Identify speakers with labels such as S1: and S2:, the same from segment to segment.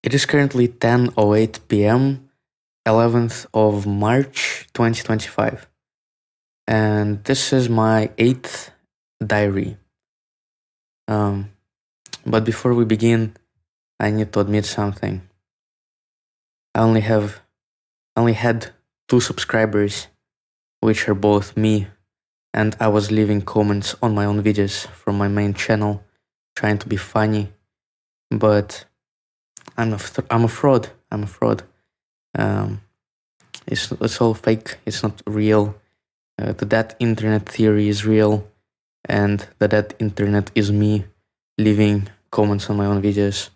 S1: It is currently 10:08 p.m., 11th of March 2025, and this is my 8th diary. Um, but before we begin, I need to admit something. I only had 2 subscribers, which are both me, and I was leaving comments on my own videos from my main channel, trying to be funny, but I'm a fraud. I'm a fraud. Um, it's all fake. It's not real. That internet theory is real, and that internet is me leaving comments on my own videos.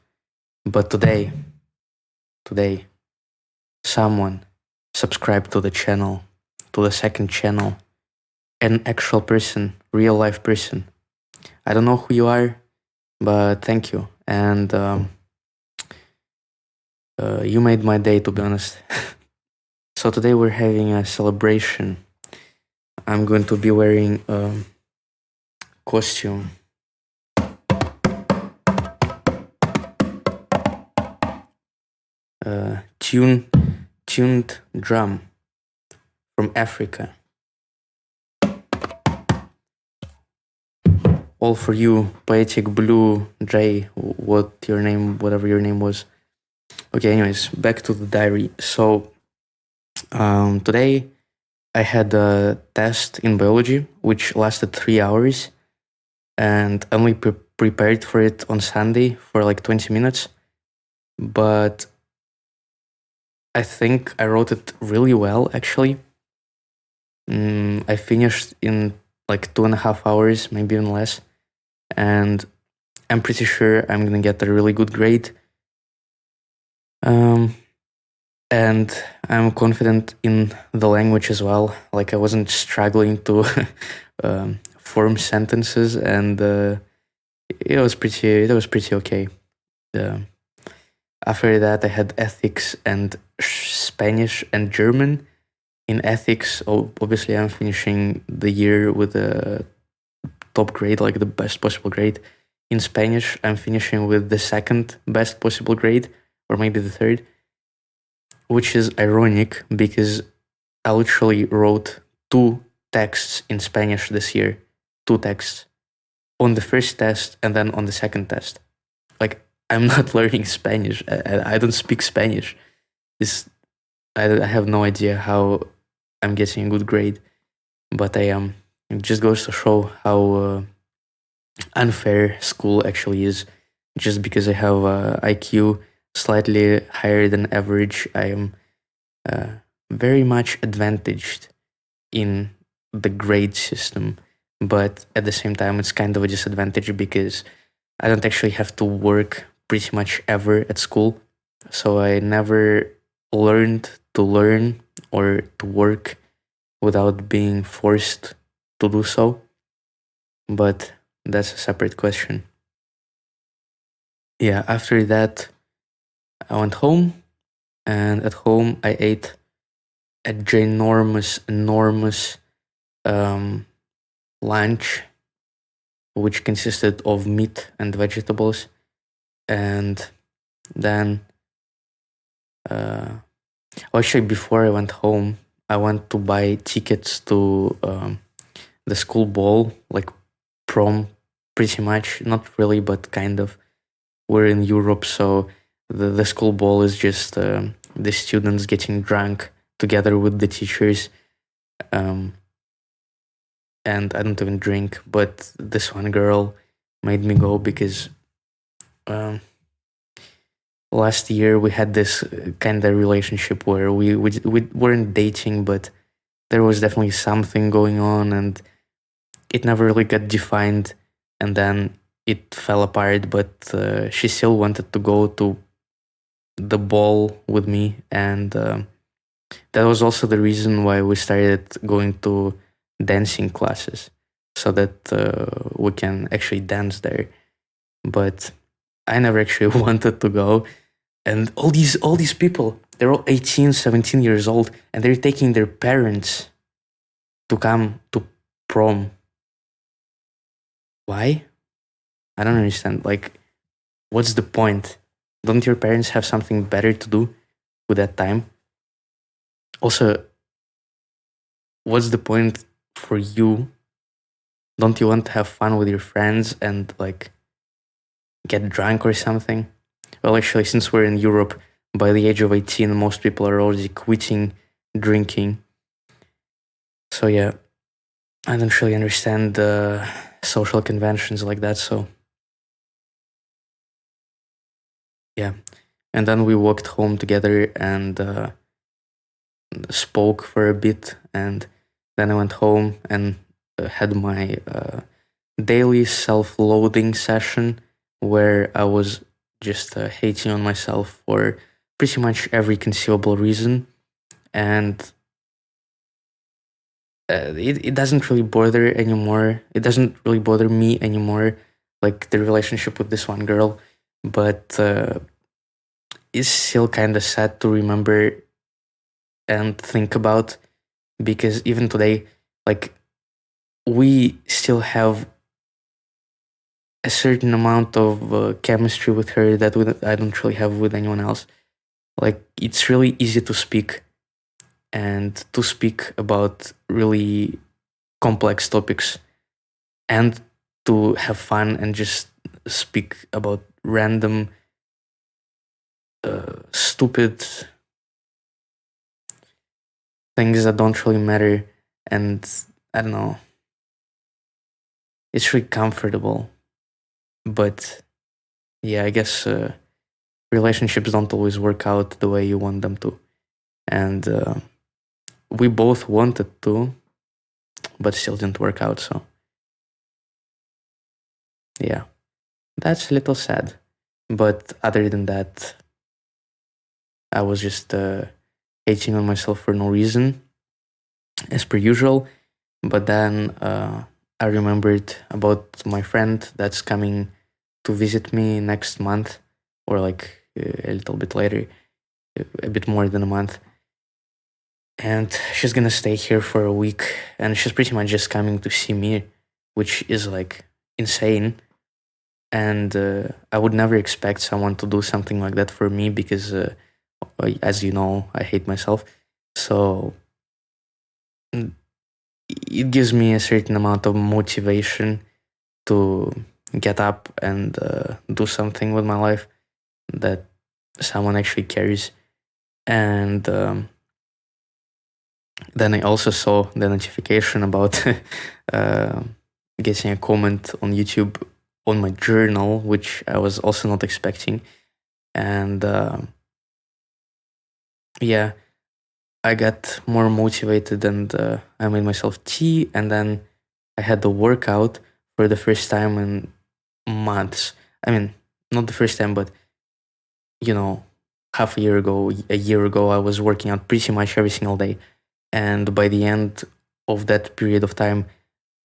S1: But today, someone subscribed to the channel, to the second channel, an actual person, real life person. I don't know who you are, but thank you. And you made my day, to be honest. So today we're having a celebration. I'm going to be wearing a costume. Tuned drum from Africa. All for you, Poetic Blue J, whatever your name was. Okay, anyways, back to the diary. So, today I had a test in biology, which lasted 3 hours, and I only prepared for it on Sunday for like 20 minutes. But I think I wrote it really well, actually. I finished in like 2.5 hours, maybe even less. And I'm pretty sure I'm gonna get a really good grade. And I'm confident in the language as well. Like I wasn't struggling to form sentences, and it was pretty okay. After that, I had ethics and Spanish and German. In ethics, obviously, I'm finishing the year with a top grade, like the best possible grade. In Spanish, I'm finishing with the second best possible grade, or maybe the third, which is ironic because I literally wrote 2 texts in Spanish this year. 2 texts. On the first test and then on the second test. Like, I'm not learning Spanish. I don't speak Spanish. I have no idea how I'm getting a good grade, but I am. It just goes to show how unfair school actually is. Just because I have IQ slightly higher than average, I am very much advantaged in the grade system. But at the same time, it's kind of a disadvantage because I don't actually have to work pretty much ever at school. So I never learned to learn or to work without being forced to do so. But that's a separate question. Yeah, after that, I went home, and at home, I ate a enormous lunch, which consisted of meat and vegetables. And then, actually, before I went home, I went to buy tickets to the school ball, like prom, pretty much. Not really, but kind of. We're in Europe, so the school ball is just the students getting drunk together with the teachers. And I don't even drink, but this one girl made me go because last year we had this kind of relationship where we weren't dating, but there was definitely something going on, and it never really got defined, and then it fell apart. But she still wanted to go to the ball with me, and that was also the reason why we started going to dancing classes, so that we can actually dance there. But I never actually wanted to go, and all these people, they're all 18, 17 years old, and they're taking their parents to come to prom. Why? I don't understand. Like, what's the point? don't your parents have something better to do with that time? Also, what's the point for you? Don't you want to have fun with your friends and like get drunk or something? Well, actually, since we're in Europe, by the age of 18, most people are already quitting drinking. So yeah, I don't really understand social conventions like that. So yeah, and then we walked home together and spoke for a bit, and then I went home and had my daily self-loathing session where I was just hating on myself for pretty much every conceivable reason, and it doesn't really bother anymore. It doesn't really bother me anymore, like the relationship with this one girl, but it's still kind of sad to remember and think about, because even today, like, we still have a certain amount of chemistry with her that I don't really have with anyone else. Like, it's really easy to speak and to speak about really complex topics and to have fun and just speak about random, stupid things that don't really matter. And I don't know, it's really comfortable. But yeah, I guess relationships don't always work out the way you want them to. And we both wanted to, but still didn't work out. So yeah, that's a little sad. But other than that, I was just hating on myself for no reason, as per usual. But then I remembered about my friend that's coming to visit me next month, or like a little bit later, a bit more than a month. And she's gonna stay here for a week, and she's pretty much just coming to see me, which is like insane. And I would never expect someone to do something like that for me because, as you know, I hate myself. So mm, it gives me a certain amount of motivation to get up and do something with my life that someone actually cares. And then I also saw the notification about uh, getting a comment on YouTube on my journal, which I was also not expecting. And yeah, I got more motivated and I made myself tea. And then I had the workout for the first time in months. I mean, not the first time, but you know, half a year ago, I was working out pretty much every single day. And by the end of that period of time,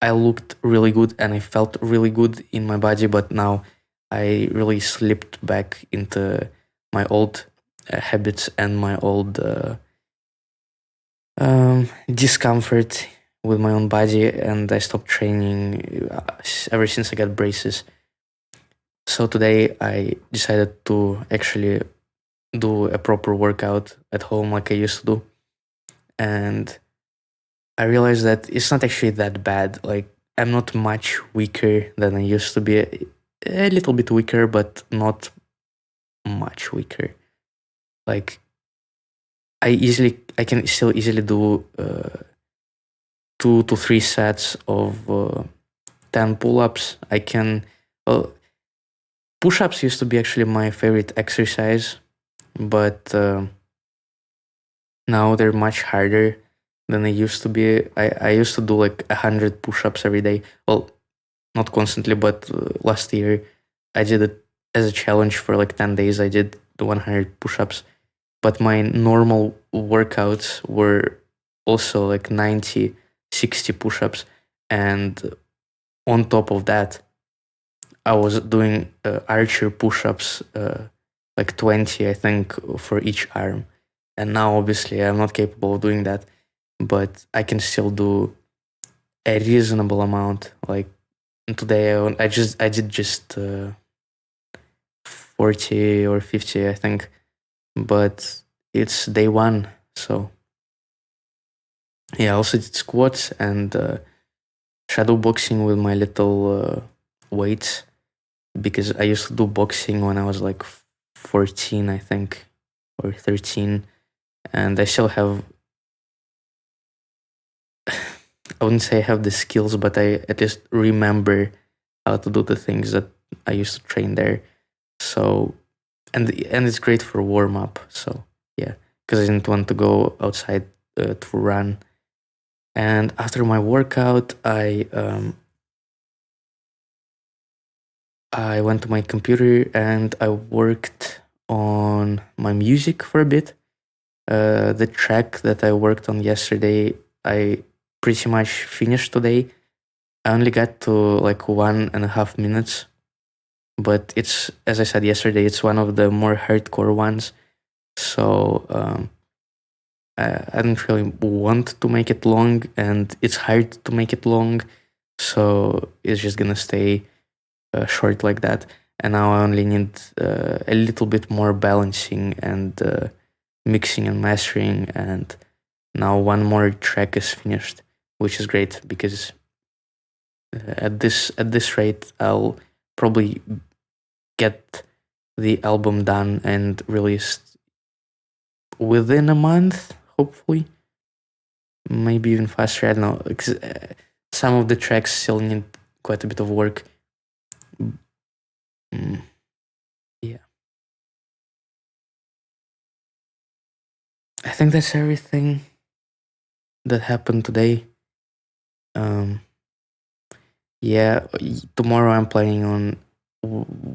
S1: I looked really good and I felt really good in my body. But now I really slipped back into my old habits and my old discomfort with my own body. And I stopped training ever since I got braces. So today I decided to actually do a proper workout at home like I used to do. And I realized that it's not actually that bad. Like, I'm not much weaker than I used to be. A little bit weaker, but not much weaker. Like, I can still easily do 2 to 3 sets of 10 pull-ups. I can, well, push-ups used to be actually my favorite exercise, but now they're much harder than they used to be. I used to do like 100 push-ups every day. Well, not constantly, but last year I did it as a challenge for like 10 days. I did the 100 push-ups, but my normal workouts were also like 90, 60 push-ups. And on top of that, I was doing archer push-ups, like 20, I think, for each arm. And now, obviously, I'm not capable of doing that, but I can still do a reasonable amount. Like today, I did just 40 or 50, I think. But it's day one. So yeah, I also did squats and shadow boxing with my little weights, because I used to do boxing when I was like 14, I think, or 13. And I still have, I wouldn't say I have the skills, but I at least remember how to do the things that I used to train there. So, and it's great for warm up. So yeah, because I didn't want to go outside to run. And after my workout, I went to my computer and I worked on my music for a bit. The track that I worked on yesterday, I pretty much finished today. I only got to like 1.5 minutes, but it's, as I said yesterday, it's one of the more hardcore ones. So I don't really want to make it long, and it's hard to make it long. So it's just gonna stay short like that. And now I only need a little bit more balancing and mixing and mastering. And now one more track is finished, which is great, because at this rate, I'll probably get the album done and released within a month, hopefully. Maybe even faster. I don't know. 'Cause, some of the tracks still need quite a bit of work. Mm, yeah. I think that's everything that happened today. Um, yeah, tomorrow I'm planning on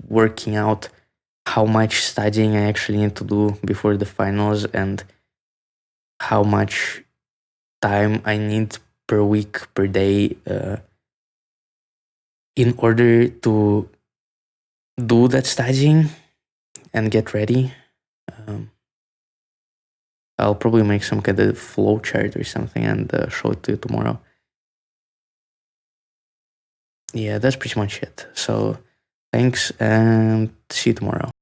S1: working out how much studying I actually need to do before the finals, and how much time I need per week, per day, in order to do that studying and get ready. Um, I'll probably make some kind of flow chart or something and show it to you tomorrow. Yeah, that's pretty much it. So thanks, and see you tomorrow.